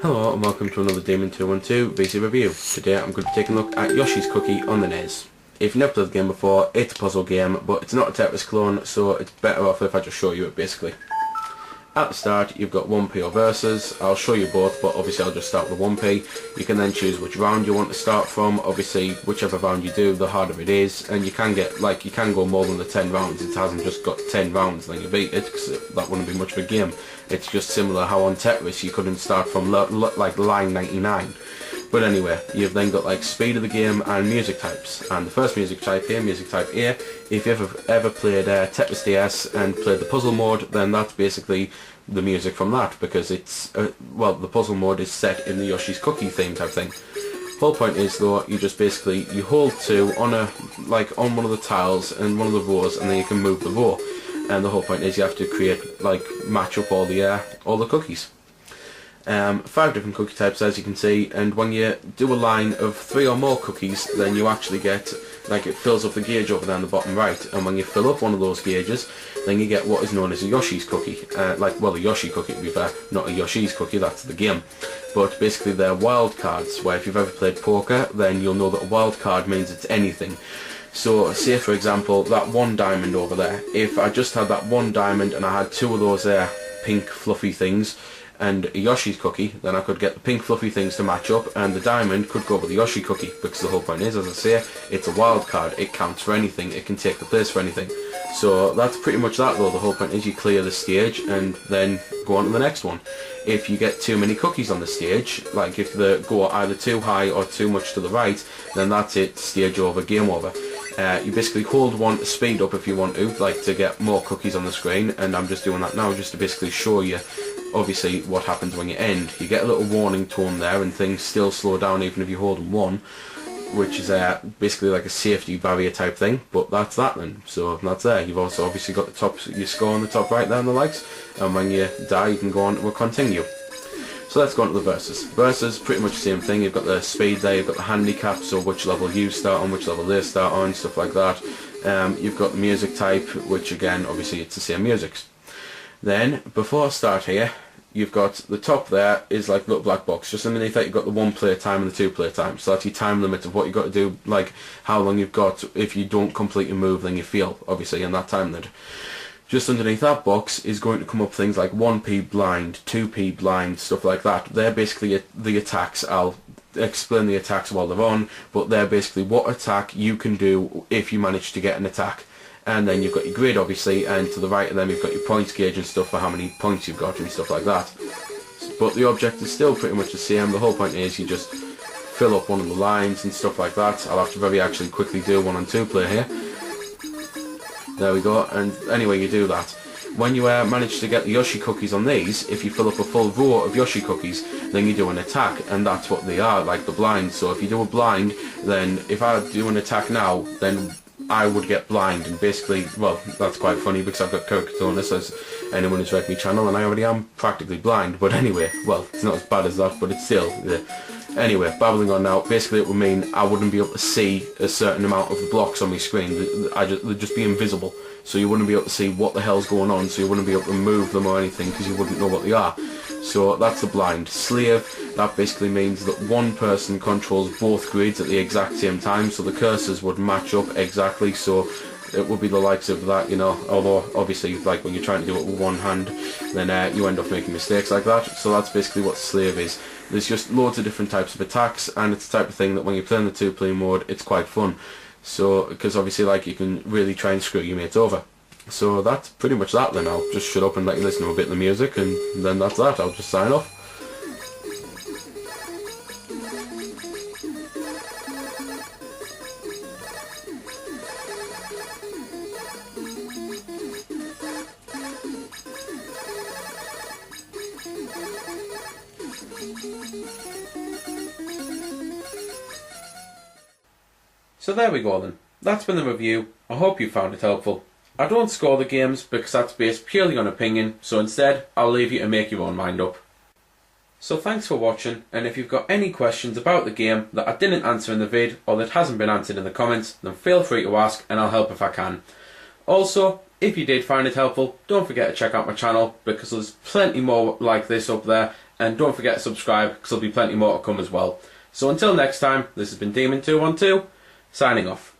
Hello and welcome to another Demon 212 VC review. Today I'm going to be taking a look at Yoshi's Cookie on the NES. If you've never played the game before, it's a puzzle game, but it's not a Tetris clone, so it's better off if I just show you it basically. At the start you've got 1p or versus. I'll show you both, but obviously I'll just start with 1p. You can then choose which round you want to start from. Obviously whichever round you do, the harder it is, and you can get, you can go more than the 10 rounds. It hasn't just got 10 rounds then you beat it, because that wouldn't be much of a game. It's just similar how on Tetris you couldn't start from line 99. But anyway, you've then got speed of the game and music types. And the first music type here, music type A, if you've ever played Tetris DS and played the puzzle mode, then that's basically the music from that, because it's, the puzzle mode is set in the Yoshi's Cookie theme type thing. Whole point is though, you just basically, you hold two on on one of the tiles and one of the rows, and then you can move the row. And the whole point is you have to create, match up all the cookies. 5 different cookie types as you can see, and when you do a line of 3 or more cookies, then you actually get, it fills up the gauge over there on the bottom right, and when you fill up one of those gauges, then you get what is known as a Yoshi's Cookie. A Yoshi cookie to be fair, not a Yoshi's Cookie, that's the game. But basically they're wild cards, where if you've ever played poker, then you'll know that a wild card means it's anything. So say for example that one diamond over there, if I just had that one diamond and I had 2 of those pink fluffy things and a Yoshi's Cookie, then I could get the pink fluffy things to match up and the diamond could go with the Yoshi Cookie, because the whole point is, as I say, it's a wild card, it counts for anything, it can take the place for anything. So that's pretty much that though. The whole point is you clear the stage and then go on to the next one. If you get too many cookies on the stage, if they go either too high or too much to the right, then that's it, stage over, game over. You basically hold one to speed up if you want to get more cookies on the screen, and I'm just doing that now just to basically show you obviously what happens when you end. You get a little warning tone there and things still slow down even if you hold them one, which is basically like a safety barrier type thing, but that's that then. So that's there. You've also obviously got the top, your score on the top right there and the likes, and when you die you can go on to a continue. So let's go on to the versus. Versus, pretty much the same thing. You've got the speed there, you've got the handicap, so which level you start on, which level they start on, stuff like that. You've got the music type, which again, obviously it's the same music. Then, before I start here, you've got the top there is like a little black box. Just underneath that you've got the 1 play time and the 2 play time. So that's your time limit of what you've got to do, how long you've got. If you don't completely move, then you fail, obviously, in that time limit. Just underneath that box is going to come up things like 1p blind, 2p blind, stuff like that. They're basically the attacks. I'll explain the attacks while they're on, but they're basically what attack you can do if you manage to get an attack. And then you've got your grid obviously, and to the right of them you've got your points gauge and stuff for how many points you've got and stuff like that. But the object is still pretty much the same. The whole point is you just fill up one of the lines and stuff like that. I'll have to very actually quickly do 1 and 2 play here. There we go, and anyway you do that. When you manage to get the Yoshi cookies on these, if you fill up a full row of Yoshi cookies, then you do an attack, and that's what they are, like the blind. So if you do a blind, then if I do an attack now, then I would get blind, and basically, well, that's quite funny because I've got keratoconus, as anyone who's read my channel, and I already am practically blind. But anyway, well, it's not as bad as that, but it's still... Anyway, babbling on now, basically it would mean I wouldn't be able to see a certain amount of the blocks on my screen. They'd just be invisible, so you wouldn't be able to see what the hell's going on, so you wouldn't be able to move them or anything because you wouldn't know what they are. So that's the blind. Slave, that basically means that one person controls both grids at the exact same time, so the cursors would match up exactly, so it would be the likes of that, although obviously when you're trying to do it with one hand, then you end up making mistakes like that. So that's basically what slave is. There's just loads of different types of attacks, and it's the type of thing that when you play in the 2-player mode, it's quite fun. So, because obviously you can really try and screw your mates over. So that's pretty much that then. I'll just shut up and let you listen to a bit of the music, and then that's that. I'll just sign off. So there we go then. That's been the review. I hope you found it helpful. I don't score the games because that's based purely on opinion, so instead I'll leave you to make your own mind up. So thanks for watching, and if you've got any questions about the game that I didn't answer in the vid or that hasn't been answered in the comments, then feel free to ask and I'll help if I can. Also, if you did find it helpful, don't forget to check out my channel because there's plenty more like this up there, and don't forget to subscribe because there'll be plenty more to come as well. So until next time, this has been Demon212, signing off.